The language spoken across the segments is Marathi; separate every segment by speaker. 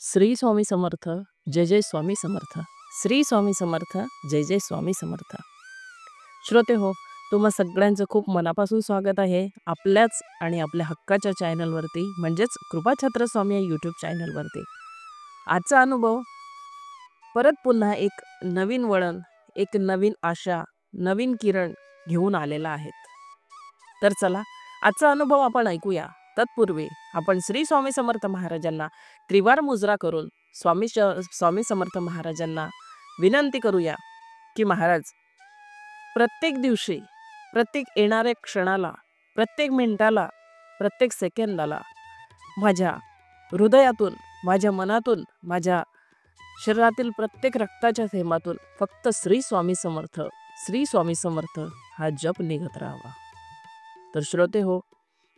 Speaker 1: श्री स्वामी समर्थ. जय जय स्वामी समर्थ. श्री स्वामी समर्थ. जय जय स्वामी समर्थ. श्रोते हो, तुम्हा सगळ्यांचं खूप मनापासून स्वागत आहे आपल्याच आणि आपल्या हक्काच्या चॅनलवरती, म्हणजेच कृपाछत्र स्वामी या यूट्यूब चॅनलवरती. आजचा अनुभव परत पुन्हा एक नवीन वळण, एक नवीन आशा, नवीन किरण घेऊन आलेला आहेत. तर चला आजचा अनुभव आपण ऐकूया. तत्पूर्वी आपण श्री स्वामी समर्थ महाराजांना त्रिवार मुजरा करून स्वामी समर्थ महाराजांना विनंती करूया की महाराज, प्रत्येक दिवशी, प्रत्येक येणाऱ्या क्षणाला, प्रत्येक मिनिटाला, प्रत्येक सेकंदाला माझ्या हृदयातून, माझ्या मनातून, माझ्या शरीरातील प्रत्येक रक्ताच्या थेंबातून फक्त श्री स्वामी समर्थ, श्री स्वामी समर्थ हा जप निघत राहावा. तर श्रोते हो,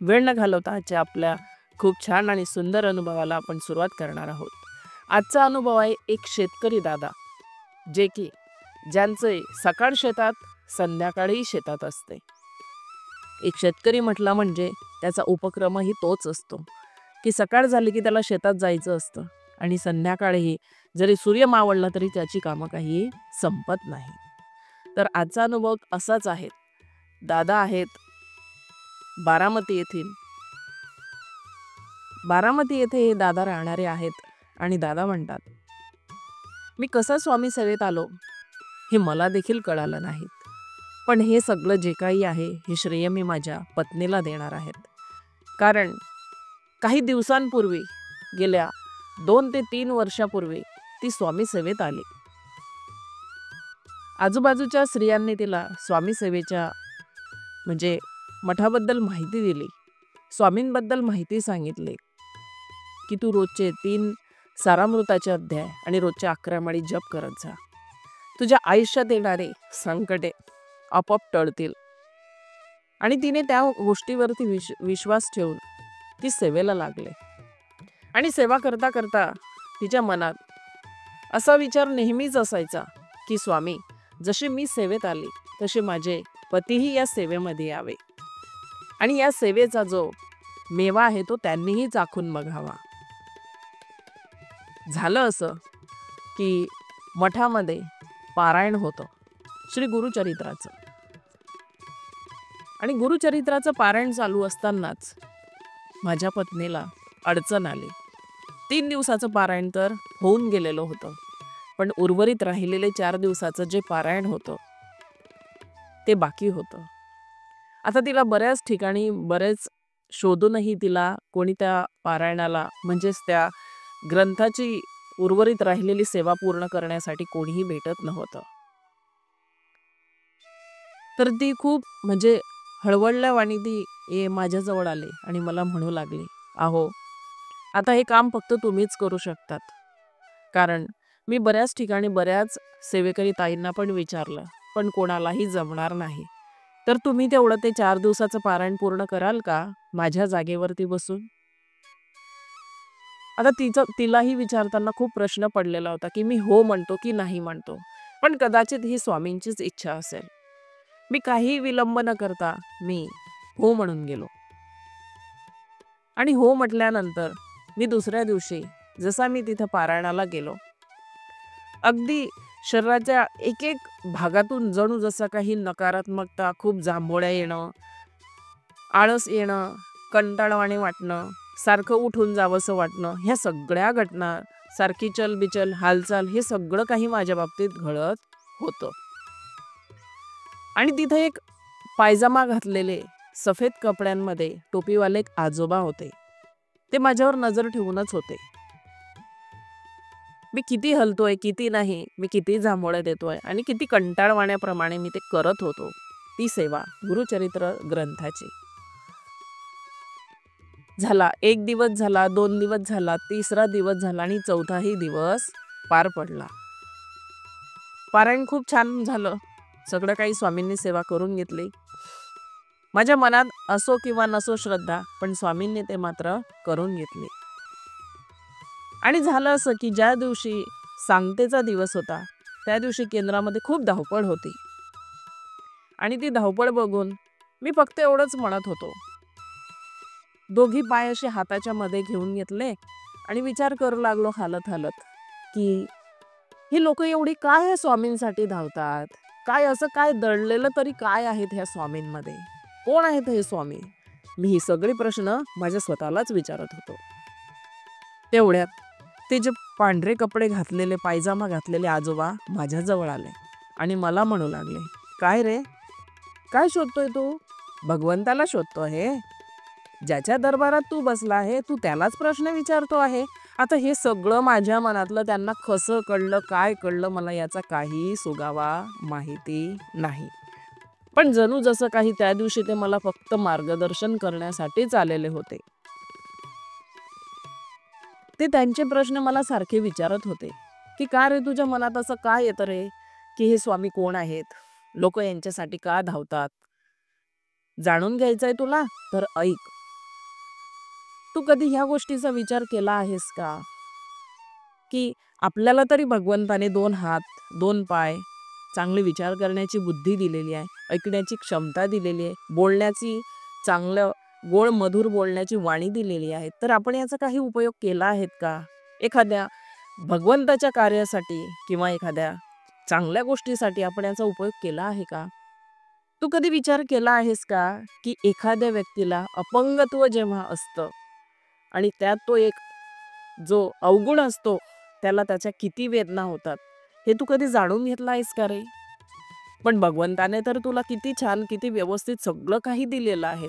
Speaker 1: वेळ न घालवता आजच्या आपल्या खूप छान आणि सुंदर अनुभवाला आपण सुरुवात करणार आहोत. आजचा अनुभव आहे एक शेतकरी दादा, जे की ज्यांचे सकाळ शेतात, संध्याकाळी शेतात असते. एक शेतकरी म्हटला म्हणजे त्याचा उपक्रमही तोच असतो की सकाळ झाली की त्याला शेतात जायचं असतं आणि संध्याकाळीही जरी सूर्य मावळला तरी त्याची कामं काही संपत नाही. तर आजचा अनुभव असाच आहे. दादा आहेत बारामती येथील. बारामती येथे हे दादा राहणारे आहेत आणि दादा म्हणतात, मी कसा स्वामी सेवेत आलो हे मला देखील कळालं नाही, पण हे सगळं जे काही आहे हे श्रेय मी माझ्या पत्नीला देणार आहेत. कारण काही दिवसांपूर्वी, गेल्या 2 ते 3 वर्षापूर्वी ती स्वामी सेवेत आली. आजूबाजूच्या स्त्रियांनी तिला स्वामी सेवेच्या म्हणजे मठाबद्दल माहिती दिली, स्वामींबद्दल माहिती सांगितली की तू रोजचे 3 सारामृताचे अध्याय आणि रोजच्या 11 माळी जप करत जा. तुझ्या आयुष्यात येणारे संकटे आपोआप टळतील. आणि तिने त्या गोष्टीवरती विश्वास ठेवून ती सेवेला लागले. आणि सेवा करता करता तिच्या मनात असा विचार नेहमीच असायचा की स्वामी, जशी मी सेवेत आली तसे माझे पतीही या सेवेमध्ये यावे आणि या सेवेचा जो मेवा आहे तो त्यांनीही चाखून बघावा. झालं असं की मठामध्ये पारायण होतं श्री गुरुचरित्राचं. आणि गुरुचरित्राचं पारायण चालू असतानाच माझ्या पत्नीला अडचण आली. 3 दिवसाचं पारायण तर होऊन गेलेलं होतं, पण उर्वरित राहिलेले 4 दिवसाचं जे पारायण होतं ते बाकी होतं. आता तिला बऱ्याच ठिकाणी बरेच शोधूनही तिला कोणी त्या पारायणाला, म्हणजेच त्या ग्रंथाची उर्वरित राहिलेली सेवा पूर्ण करण्यासाठी कोणीही भेटत नव्हतं. तर ती खूप म्हणजे हळवळल्यावानी ती माझ्याजवळ आले आणि मला म्हणू लागले, अहो आता हे काम फक्त तुम्हीच करू शकतात. कारण मी बऱ्याच ठिकाणी बऱ्याच सेवेकरी ताईंना पण विचारलं, पण कोणालाही जमणार नाही. तर तुम्ही तेवढं ते 4 दिवसाचं पारायण पूर्ण कराल का माझ्या जागेवरती बसून? आता तिलाही विचारताना खूप प्रश्न पडलेला होता की मी हो म्हणतो की नाही म्हणतो. पण कदाचित ही स्वामींचीच इच्छा असेल. मी काही विलंब न करता मी हो म्हणून गेलो. आणि हो म्हटल्यानंतर मी दुसऱ्या दिवशी जसा मी तिथं पारायणाला गेलो, अगदी शरीराच्या एक एक भागातून जणू जसा काही नकारात्मकता, खूप जांभोळ्या येणं, आळस येणं, कंटाळवाणे वाटणं, सारखं उठून जावंसं वाटणं, ह्या सगळ्या घटना, सारखी चलबिचल, हालचाल, हे सगळं काही माझ्या बाबतीत घडत होतं. आणि तिथं एक पायजामा घातलेले सफेद कपड्यांमध्ये टोपीवाले एक आजोबा होते. ते माझ्यावर नजर ठेवूनच होते. मी किती हलतोय, किती नाही, मी किती जांभोळ्या देतोय आणि किती कंटाळवाण्याप्रमाणे मी ते करत होतो, ती सेवा गुरुचरित्र ग्रंथाची. झाला 1 दिवस झाला, 2 दिवस झाला, 3रा दिवस झाला आणि 4थाही दिवस पार पडला. पारायण खूप छान झालं. सगळं काही स्वामींनी सेवा करून घेतली. माझ्या मनात असो किंवा नसो श्रद्धा, पण स्वामींनी ते मात्र करून घेतली. आणि झालं असं की ज्या दिवशी सांगतेचा दिवस होता त्या दिवशी केंद्रामध्ये खूप धावपळ होती. आणि ती धावपळ बघून मी फक्त एवढंच म्हणत होतो, दोघी पाय असे हाताच्या मध्ये घेऊन घेतले आणि विचार करू लागलो हालत हालत की ही लोक एवढी काय या स्वामींसाठी धावतात, काय असं काय दडलेलं तरी काय आहेत ह्या स्वामींमध्ये, कोण आहेत हे स्वामी. मी ही सगळी प्रश्न माझ्या स्वतःलाच विचारत होतो. तेवढ्यात ते जे पांढरे कपडे घातलेले, पायजामा घातलेले आजोबा माझ्याजवळ आले आणि मला म्हणू लागले, काय रे, काय शोधतोय तू? भगवंताला शोधतो आहे? ज्याच्या दरबारात तू बसला आहे तू त्यालाच प्रश्न विचारतो आहे? आता हे सगळं माझ्या मनातलं त्यांना कसं कळलं, काय कळलं, मला याचा काही सुगावा माहिती नाही. पण जणू जसं काही त्या दिवशी ते मला फक्त मार्गदर्शन करण्यासाठीच आलेले होते. ते त्यांचे प्रश्न मला सारखे विचारत होते की का रे, तुझ्या मनात असं काय येतं रे, की हे स्वामी कोण आहेत, लोक यांच्यासाठी का धावतात, जाणून घ्यायचंय तुला तर ऐक. तू कधी ह्या गोष्टीचा विचार केला आहेस का की आपल्याला तरी भगवंताने 2 हात, 2 पाय, चांगले विचार करण्याची बुद्धी दिलेली आहे, ऐकण्याची क्षमता दिलेली आहे, बोलण्याची चांगलं गोड मधुर बोलण्याची वाणी दिलेली आहे, तर आपण याचा काही उपयोग केला आहेत का? एखाद्या भगवंताच्या कार्यासाठी किंवा एखाद्या चांगल्या गोष्टीसाठी आपण याचा उपयोग केला आहे का? तू कधी विचार केला आहेस का की एखाद्या व्यक्तीला अपंगत्व जेव्हा असतं आणि त्यात तो एक जो अवगुण असतो त्याला त्याच्या किती वेदना होतात, हे तू कधी जाणून घेतलं आहेस का रे? पण भगवंताने तर तुला किती छान, किती व्यवस्थित सगळं काही दिलेलं आहे,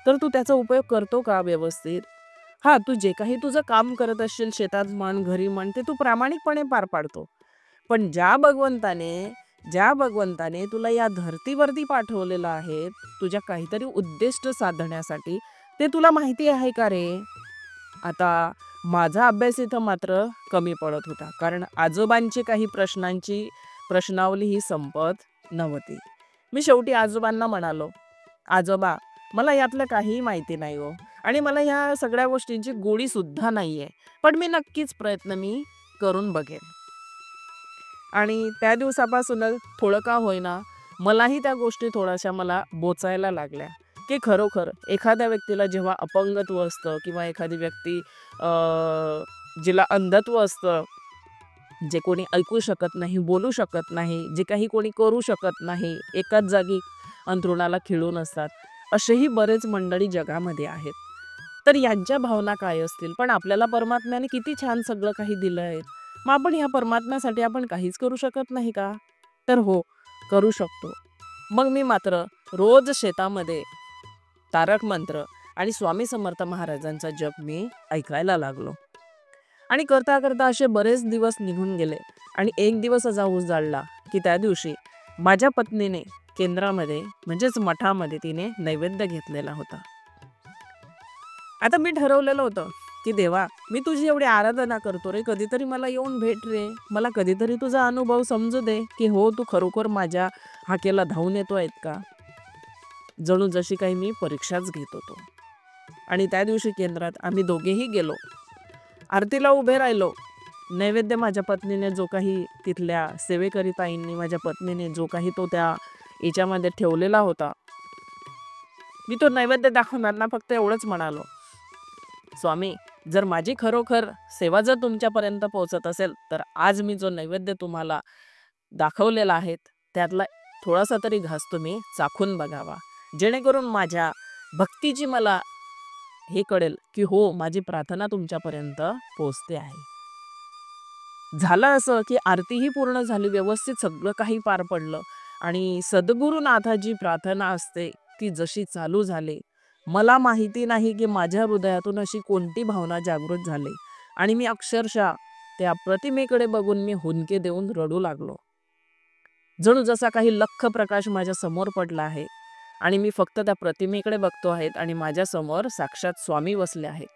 Speaker 1: तर तू त्याचा उपयोग करतो का व्यवस्थित? हा, तू जे काही तुझं काम करत असशील, शेतात म्हण, घरी म्हण, ते तू प्रामाणिकपणे पार पाडतो. पण ज्या भगवंताने तुला या धर्तीवरती पाठवलेलं आहे तुझ्या काहीतरी उद्दिष्ट साधण्यासाठी, ते तुला माहिती आहे का रे? आता माझा अभ्यास इथं मात्र कमी पडत होता, कारण आजोबांची काही प्रश्नावली ही संपत नव्हती. मी शेवटी आजोबांना म्हणालो, आजोबा, मला यातलं काहीही माहिती नाही हो, आणि मला ह्या सगळ्या गोष्टींची गोडी सुद्धा नाहीये, पण मी नक्कीच प्रयत्न करून बघेन. आणि त्या दिवसापासूनच थोडं का होईना मलाही त्या गोष्टी थोड्याशा मला बोचायला लागल्या की खरोखर एखाद्या व्यक्तीला जेव्हा अपंगत्व असतं किंवा एखादी व्यक्ती जिला अंधत्व असतं, जे कोणी ऐकू शकत नाही, बोलू शकत नाही, जे काही कोणी करू शकत नाही, एकाच जागी अंथरुणाला खिळून असतात, असेही बरेच मंडळी जगामध्ये आहेत. तर यांच्या भावना काय असतील? पण आपल्याला परमात्म्याने किती छान सगळं काही दिलं आहे, मग आपण ह्या परमात्म्यासाठी आपण काहीच करू शकत नाही का? तर हो, करू शकतो. मग मी मात्र रोज शेतामध्ये तारक मंत्र आणि स्वामी समर्थ महाराजांचा जप मी ऐकायला लागलो. आणि करता करता असे बरेच दिवस निघून गेले आणि एक दिवस असा उजाडला की त्या दिवशी माझ्या पत्नीने केंद्रामध्ये म्हणजेच मठामध्ये तिने नैवेद्य घेतलेला होता. आता मी ठरवलेलं होतं की देवा, मी तुझी एवढी आराधना करतो रे, कधीतरी मला येऊन भेट रे, मला कधीतरी तुझा अनुभव समजू दे की हो, तू खरोखर माझ्या हाकेला धावून येतो आहेत का. जणू जशी काही मी परीक्षाच घेत होतो. आणि त्या दिवशी केंद्रात आम्ही दोघेही गेलो, आरतीला उभे राहिलो. नैवेद्य माझ्या पत्नीने जो काही, तिथल्या सेवेकरिताईंनी माझ्या पत्नीने जो काही तो त्या याच्यामध्ये ठेवलेला होता, मी तो नैवेद्य दाखवताना फक्त एवढंच म्हणालो, स्वामी, जर माझी खरोखर सेवा जर तुमच्यापर्यंत पोहोचत असेल तर आज मी जो नैवेद्य तुम्हाला दाखवलेला आहे त्यातला थोडासा तरी घास तुम्ही चाखून बघावा, जेणेकरून माझ्या भक्तीची मला हे कळेल की हो, माझी प्रार्थना तुमच्यापर्यंत पोहोचते आहे. झालं असं की आरतीही पूर्ण झाली, व्यवस्थित सगळं काही पार पडलं आणि सद्गुरुनाथाची प्रार्थना असते ती जशी चालू झाली, मला माहिती नाही की माझ्या हृदयातून अशी कोणती भावना जागृत झाली आणि मी अक्षरशः त्या प्रतिमेकडे बघून मी हुंदके देऊन रडू लागलो. जणू जसा काही लख्ख प्रकाश माझ्या समोर पडला आहे आणि मी फक्त त्या प्रतिमेकडे बघतो आहेत आणि माझ्या समोर साक्षात स्वामी बसले आहेत.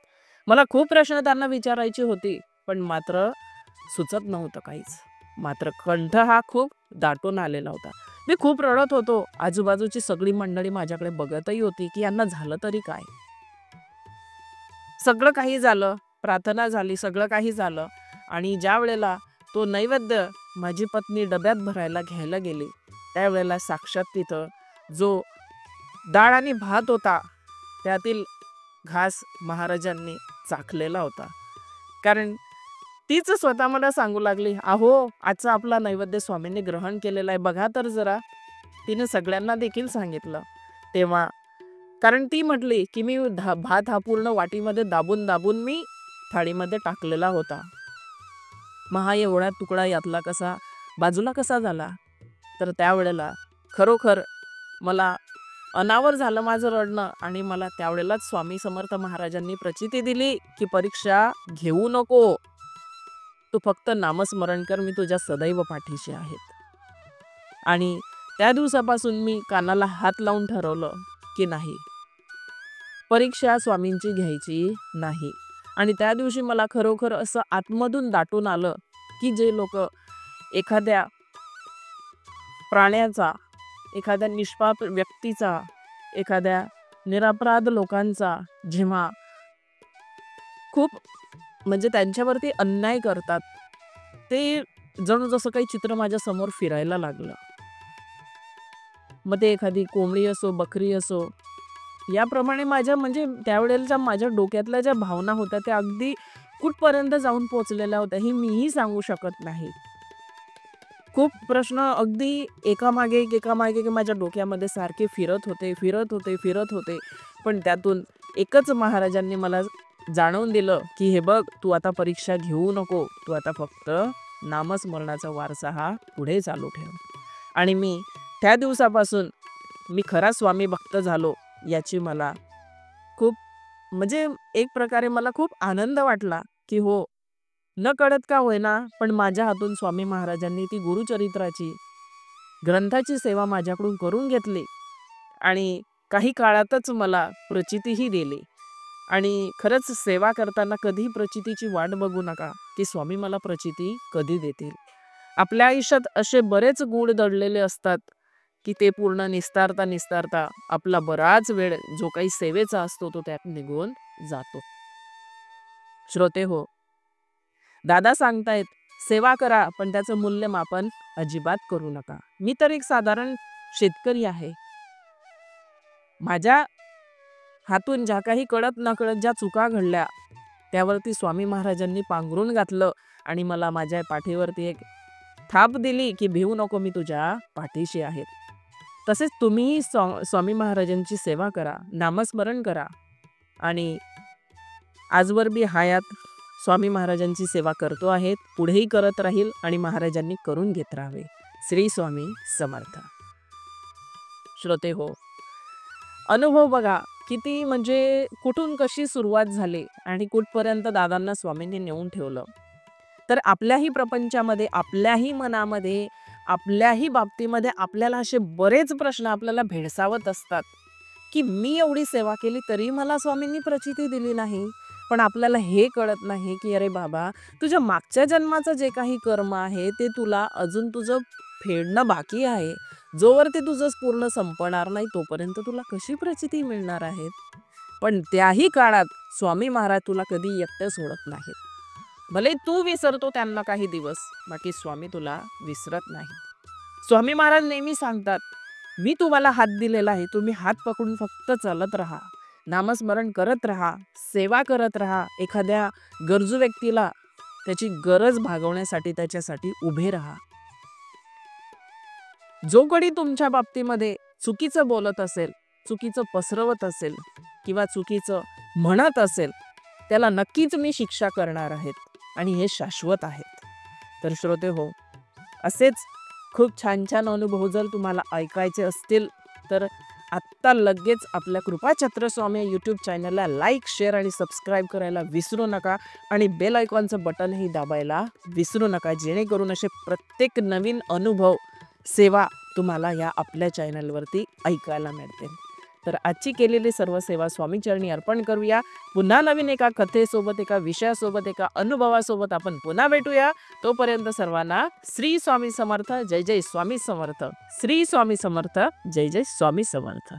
Speaker 1: मला खूप प्रश्न त्यांना विचारायची होती, पण मात्र सुचत नव्हतं काहीच. मात्र कंठ हा खूप दाटून आलेला होता. मी खूप रडत होतो. आजूबाजूची सगळी मंडळी माझ्याकडे बघतही होती की यांना झालं तरी काय. सगळं काही झालं, प्रार्थना झाली, सगळं काही झालं आणि ज्या वेळेला तो नैवेद्य माझी पत्नी डब्यात भरायला घ्यायला गेली, त्यावेळेला साक्षात तिथं जो डाळ आणि भात होता त्यातील घास महाराजांनी चाखलेला होता कारण तीच स्वतः मला सांगू लागली, "अहो, आजचा आपला नैवेद्य स्वामींनी ग्रहण केलेला आहे, बघा तर जरा." तिने सगळ्यांना देखील सांगितलं. तेव्हा कारण ती म्हटली, की "मी भात हा पूर्ण वाटीमध्ये दाबून मी थाळीमध्ये टाकलेला होता. मग हा एवढा तुकडा यातला कसा बाजूला कसा झाला?" तर त्यावेळेला खरोखर मला अनावर झालं माझं रडणं आणि मला त्यावेळेलाच स्वामी समर्थ महाराजांनी प्रचिती दिली, की "परीक्षा घेऊ नको. तू फक्त नामस्मरण कर, मी तुझ्या सदैव पाठीशी आहेत." आणि त्या दिवसापासून मी कानाला हात लावून ठरवलं, की नाही, परीक्षा स्वामींची घ्यायची नाही. आणि त्या दिवशी मला खरोखर असं आतमधून दाटून आलं, की जे लोकं एखाद्या प्राण्याचा, एखाद्या निष्पाप व्यक्तीचा, एखाद्या निरपराध लोकांचा जेव्हा खूप म्हणजे त्यांच्यावरती अन्याय करतात, ते जणू जसं काही चित्र माझ्या समोर फिरायला लागलं. मग ते एखादी कोंबडी असो, बकरी असो, याप्रमाणे माझ्या म्हणजे त्यावेळेला माझ्या डोक्यातल्या ज्या भावना होत्या त्या अगदी कुठपर्यंत जाऊन पोहोचलेल्या होत्या हे मीही सांगू शकत नाही. खूप प्रश्न अगदी एकामागे एक माझ्या डोक्यामध्ये सारखे फिरत होते. पण त्यातून एकच महाराजांनी मला जाणवून दिलं, की "हे बघ, तू आता परीक्षा घेऊ नको. तू आता फक्त नामस्मरणाचा वारसा हा पुढे चालू ठेव." आणि मी त्या दिवसापासून मी खरा स्वामी भक्त झालो याची मला खूप म्हणजे एक प्रकारे मला खूप आनंद वाटला, की हो, नकळत का होईना, पण माझ्या हातून स्वामी महाराजांनी ती गुरुचरित्राची ग्रंथाची सेवा माझ्याकडून करून घेतली आणि काही काळातच मला प्रचितीही दिली. आणि खरंच सेवा करताना कधीही प्रचितीची वाट बघू नका, की स्वामी मला प्रचिती कधी देतील. आपल्या आयुष्यात असे बरेच गूढ दडलेले असतात, की ते पूर्ण निस्तारता आपला बराच वेळ जो काही सेवेचा असतो तो त्यात निघून जातो. श्रोते हो, दादा सांगतायत, सेवा करा पण त्याचं मूल्यमापन अजिबात करू नका. मी तर एक साधारण शेतकरी आहे. माझ्या हातून ज्या काही कळत नकळत ज्या चुका घडल्या त्यावरती स्वामी महाराजांनी पांघरून घातलं आणि मला माझ्या पाठीवरती एक थाप दिली, की "भिवू नको, मी तुझ्या पाठीशी आहेत." तसेच तुम्हीही स्वामी महाराजांची सेवा करा, नामस्मरण करा आणि आजवर मी हयात स्वामी महाराजांची सेवा करतो आहे, पुढेही करत राहील आणि महाराजांनी करून घेत राहावे. श्री स्वामी समर्थ. श्रोते हो, अनुभव बघा किती म्हणजे कुठून कशी सुरुवात झाली आणि कुठपर्यंत दादांना स्वामींनी नेऊन ठेवलं. तर आपल्याही प्रपंचामध्ये, आपल्याही मनामध्ये, आपल्याही बाबतीमध्ये आपल्याला असे बरेच प्रश्न आपल्याला भेडसावत असतात, की मी एवढी सेवा केली तरी मला स्वामींनी प्रचिती दिली नाही. पण आपल्याला हे कळत नाही, की अरे बाबा, तुझ्या मागच्या जन्माचं जे काही कर्म आहे ते तुला अजून तुझं फेडणं बाकी आहे. जोवर ते तुझं पूर्ण संपणार नाही तोपर्यंत तुला कशी प्रचिती मिळणार आहेत. पण त्याही काळात स्वामी महाराज तुला कधी एकटं सोडत नाहीत. भले तू विसरतो त्यांना काही दिवस, बाकी स्वामी तुला विसरत नाही. स्वामी महाराज नेहमी सांगतात, "मी तुम्हाला हात दिलेला आहे, तुम्ही हात पकडून फक्त चालत राहा, नामस्मरण करत राहा, सेवा करत राहा. एखाद्या गरजू व्यक्तीला त्याची गरज भागवण्यासाठी त्याच्यासाठी उभे राहा." जो कोणी तुमच्या बाबतीमध्ये चुकीचं बोलत असेल, चुकीचं पसरवत असेल किंवा चुकीचं म्हणत असेल, त्याला नक्कीच मी शिक्षा करणार आहेत आणि हे शाश्वत आहेत. तर श्रोते हो, असेच खूप छान छान अनुभव जर तुम्हाला ऐकायचे असतील तर आत्ता लगेच आपल्या कृपाछत्र स्वामी यूट्यूब चॅनलला लाईक, शेअर आणि सबस्क्राईब करायला विसरू नका आणि बेल आयकॉनचं बटनही दाबायला विसरू नका, जेणेकरून असे प्रत्येक नवीन अनुभव, सेवा तुम्हाला या आपल्या चॅनलवरती ऐकायला मिळतील. तर आजची केलेली सर्व सेवा स्वामीचरणी अर्पण करूया. पुन्हा नवीन एका कथेसोबत, एका विषयासोबत, एका अनुभवासोबत आपण पुन्हा भेटूया. तोपर्यंत सर्वांना श्री स्वामी समर्थ. जय जय स्वामी समर्थ. श्री स्वामी समर्थ. जय जय स्वामी समर्थ.